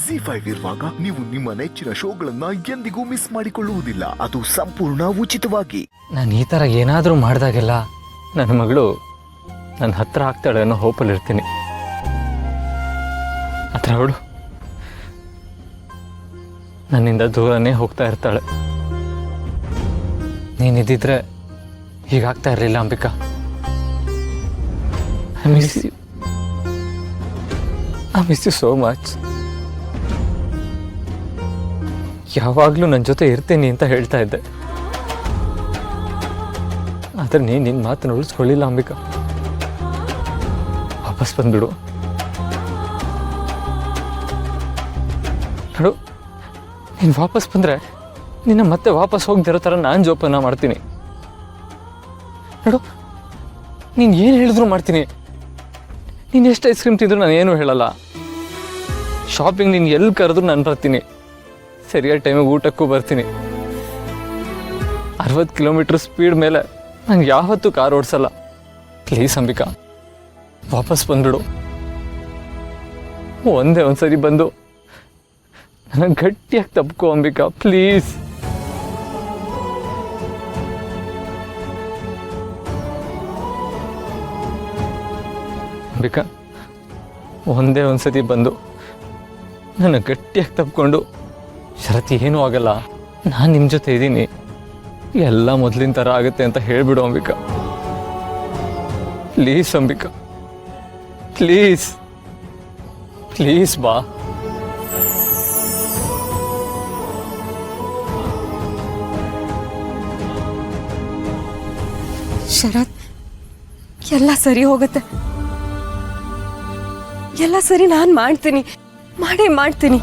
ZEE5 ಇರುವಾಗ ನೀವು ನಿಮ್ಮ ನೆಚ್ಚಿನ ಶೋಗಳನ್ನ ಎಂದಿಗೂ ಮಿಸ್ ಮಾಡಿಕೊಳ್ಳುವುದಿಲ್ಲ. ಅದು ಸಂಪೂರ್ಣ ಉಚಿತವಾಗಿ. ನಾನು ಈ ಥರ ಏನಾದರೂ ಮಾಡಿದಾಗೆಲ್ಲ ನನ್ನ ಮಗಳು ನನ್ನ ಹತ್ರ ಆಗ್ತಾಳೆ ಅನ್ನೋ ಹೋಪಲ್ಲಿ ಇರ್ತೀನಿ. ಆದರೆ ಅವಳು ನನ್ನಿಂದ ದೂರನೇ ಹೋಗ್ತಾ ಇರ್ತಾಳೆ. ನೀನಿದ್ದಿದ್ರೆ ಹೀಗಾಗ್ತಾ ಇರಲಿಲ್ಲ Ambika. I miss you so much. ಯಾವಾಗಲೂ ನನ್ನ ಜೊತೆ ಇರ್ತೀನಿ ಅಂತ ಹೇಳ್ತಾ ಇದ್ದೆ, ಆದರೆ ನೀನು ನಿನ್ನ ಮಾತನ್ನು ಉಳಿಸ್ಕೊಳ್ಳಿಲ್ಲ ಅಂಬಿಕಾ. ವಾಪಸ್ ಬಂದ್ಬಿಡು ನೋಡು. ನೀನು ವಾಪಸ್ ಬಂದರೆ ನಿನ್ನ ಮತ್ತೆ ವಾಪಸ್ ಹೋಗ್ದಿರೋ ಥರ ನಾನು ಜೋಪಾನ ಮಾಡ್ತೀನಿ ನೋಡು. ನೀನು ಏನು ಹೇಳಿದ್ರು ಮಾಡ್ತೀನಿ. ನೀನು ಎಷ್ಟು ಐಸ್ ಕ್ರೀಮ್ ತಿಂದರೂ ನಾನು ಏನೂ ಹೇಳಲ್ಲ. ಶಾಪಿಂಗ್ ನೀನು ಎಲ್ಲಿ ಕರೆದ್ರು ನಾನು ಬರ್ತೀನಿ. ಸರಿಯಾದ ಟೈಮಿಗೆ ಊಟಕ್ಕೂ ಬರ್ತೀನಿ. 60 ಕಿಲೋಮೀಟ್ರ್ ಸ್ಪೀಡ್ ಮೇಲೆ ನಾನು ಯಾವತ್ತೂ ಕಾರ್ ಓಡಿಸಲ್ಲ. ಪ್ಲೀಸ್ ಅಂಬಿಕಾ, ವಾಪಸ್ ಬಂದ್ಬಿಡು. ಒಂದೇ ಒಂದ್ಸರಿ ಬಂದು ನನಗೆ ಗಟ್ಟಿಯಾಗಿ ತಪ್ಕೋ ಅಂಬಿಕಾ, ಪ್ಲೀಸ್. ಅಂಬಿಕಾ, ಒಂದೇ ಒಂದ್ಸತಿ ಬಂದು ನನ್ನ ಗಟ್ಟಿಯಾಗಿ ತಪ್ಕೊಂಡು, ಶರತ್ ಏನೂ ಆಗಲ್ಲ, ನಾನು ನಿಮ್ಮ ಜೊತೆ ಇದ್ದೀನಿ, ಎಲ್ಲ ಮೊದಲಿನ ಥರ ಆಗುತ್ತೆ ಅಂತ ಹೇಳಿಬಿಡು Ambika. Please Ambika, please please ಬಾ. ಶರತ್, ಎಲ್ಲ ಸರಿ ಹೋಗುತ್ತೆ. ಎಲ್ಲ ಸರಿ, ನಾನು ಮಾಡ್ತೀನಿ, ಮಾಡ್ತೀನಿ.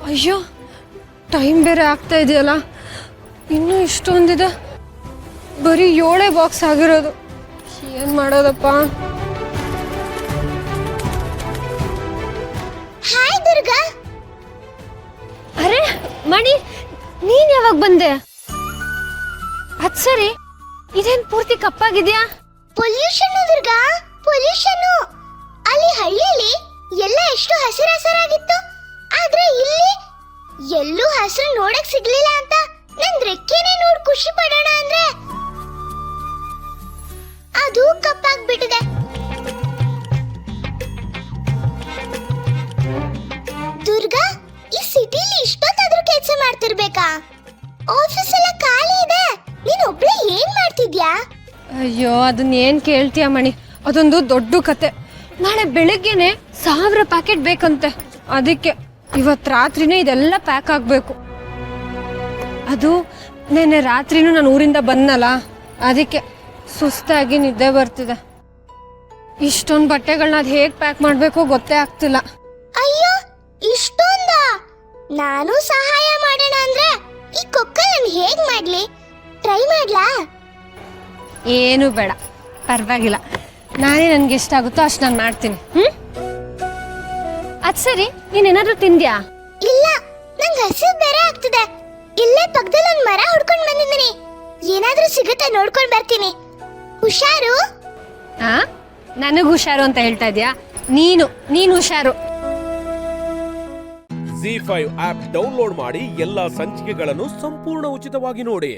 ಅಯ್ಯೋ, ಟೈಮ್ ಬೇರೆ ಆಗ್ತಾ ಇದೆಯಲ್ಲ, ಇನ್ನೂ ಇಷ್ಟೊಂದಿದೆ. ಬರೀ 7 ಬಾಕ್ಸ್ ಆಗಿರೋದು. ಏನ್ ಮಾಡೋದಪ್ಪ? ಹಾಯ್ ದುರ್ಗಾ. ಅರೆ ಮಣಿ, ನೀನ್ ಯಾವಾಗ ಬಂದೆ? ಅದ್ ಸರಿ, ಇದೇನ್ ಪೂರ್ತಿ ಕಪ್ಪಾಗಿದ್ಯಾ? Pollution Durga, pollution. ಅಲ್ಲಿ ಹಳ್ಳಿಲಿ ಎಲ್ಲ ಎಷ್ಟು ಹಸಿರಾಗಿತ್ತು, ಆದ್ರೆ ಇಲ್ಲಿ ಎಲ್ಲೂ ಹಸಿರು ನೋಡಕ್ ಸಿಗ್ಲಿಲ್ಲ ಅಂತ ನನ್ ರೆಕ್ಕೆನೆ ನೋಡ್ ಖುಷಿ ಪಡೋಣ ಅಂದ್ರೆ ಅದು ಕಪ್ಪಾಗ್ಬಿಟ್ಟಿದೆ. ದುರ್ಗಾ, ಈ ಸಿಟಿಲಿ ಇಷ್ಟೊತ್ತಾದ್ರೂ ಕೆಲಸ ಮಾಡ್ತಿರ್ಬೇಕಾ? ಆಫೀಸ್ ಎಲ್ಲ ಖಾಲಿ ಇದೆ, ನೀನ್ ಒಬ್ಳೆ ಏನ್ ಮಾಡ್ತಿದ್ಯಾ? ಅಯ್ಯೋ, ಅದನ್ನ ಏನ್ ಕೇಳ್ತೀಯ ಮಣಿ, ಅದೊಂದು ದೊಡ್ಡ ಕತೆ. ನಾಳೆ ಬೆಳಗ್ಗೆನೆ 1000 ಪ್ಯಾಕೆಟ್ ಬೇಕಂತೆ. ಅದಕ್ಕೆ ಇವತ್ತು ರಾತ್ರಿನೇ ಇದೆಲ್ಲ ಪ್ಯಾಕ್ ಆಗ್ಬೇಕು. ಅದು ನೆನ್ನೆ ರಾತ್ರಿನೂ ನಾನು ಊರಿಂದ ಬಂದಲ್ಲ, ಅದಕ್ಕೆ ಸುಸ್ತಾಗಿ ನಿದ್ದೆ ಬರ್ತಿದೆ. ಇಷ್ಟೊಂದು ಬಟ್ಟೆಗಳನ್ನ ಅದು ಹೇಗೆ ಪ್ಯಾಕ್ ಮಾಡಬೇಕು ಗೊತ್ತೇ ಆಗ್ತಿಲ್ಲ. ಅಯ್ಯೋ, ಇಷ್ಟೊಂದ? ನಾನು ಸಹಾಯ ಮಾಡೋಣ ಅಂದ್ರೆ ಈ ಕೊಕ್ಕಲನ್ನು ಹೇಗ್ ಮಾಡ್ಲಿ? ಟ್ರೈ ಮಾಡ್ಲಾ? ಏನು ಬೇಡ, ಪರವಾಗಿಲ್ಲ. ನಾನೇ ನನ್ಗೆ ಎಷ್ಟಾಗುತ್ತೋ ಅಷ್ಟು ನಾನು ಮಾಡ್ತೀನಿ. ಅದ್ ಸರಿ, ನೀನೇನಾದ್ರೂ ತಿಂದ್ಯಾ? ಇಲ್ಲ, ನಂಗೆ ಹಸಿವು ಬೇರೆ ಆಗ್ತಿದೆ. ಇಲ್ಲೇ ಪಕ್ಕದಲ್ಲಿ ಒಂದು ಮರ ಹುಡ್ಕೊಂಡು ಬಂದಿದ್ದೀನಿ. ಏನಾದ್ರೂ ಸಿಗುತ್ತೆ ನೋಡ್ಕೊಂಡು ಬರ್ತೀನಿ. ಹುಷಾರು. ನನಗ್ ಹುಷಾರು ಅಂತ ಹೇಳ್ತಾ ಇದ್ಯಾ? ನೀನು ಹುಷಾರು. ZEE5 ಆಪ್ ಡೌನ್ಲೋಡ್ ಮಾಡಿ ಎಲ್ಲಾ ಸಂಚಿಕೆಗಳನ್ನು ಸಂಪೂರ್ಣ ಉಚಿತವಾಗಿ ನೋಡಿ.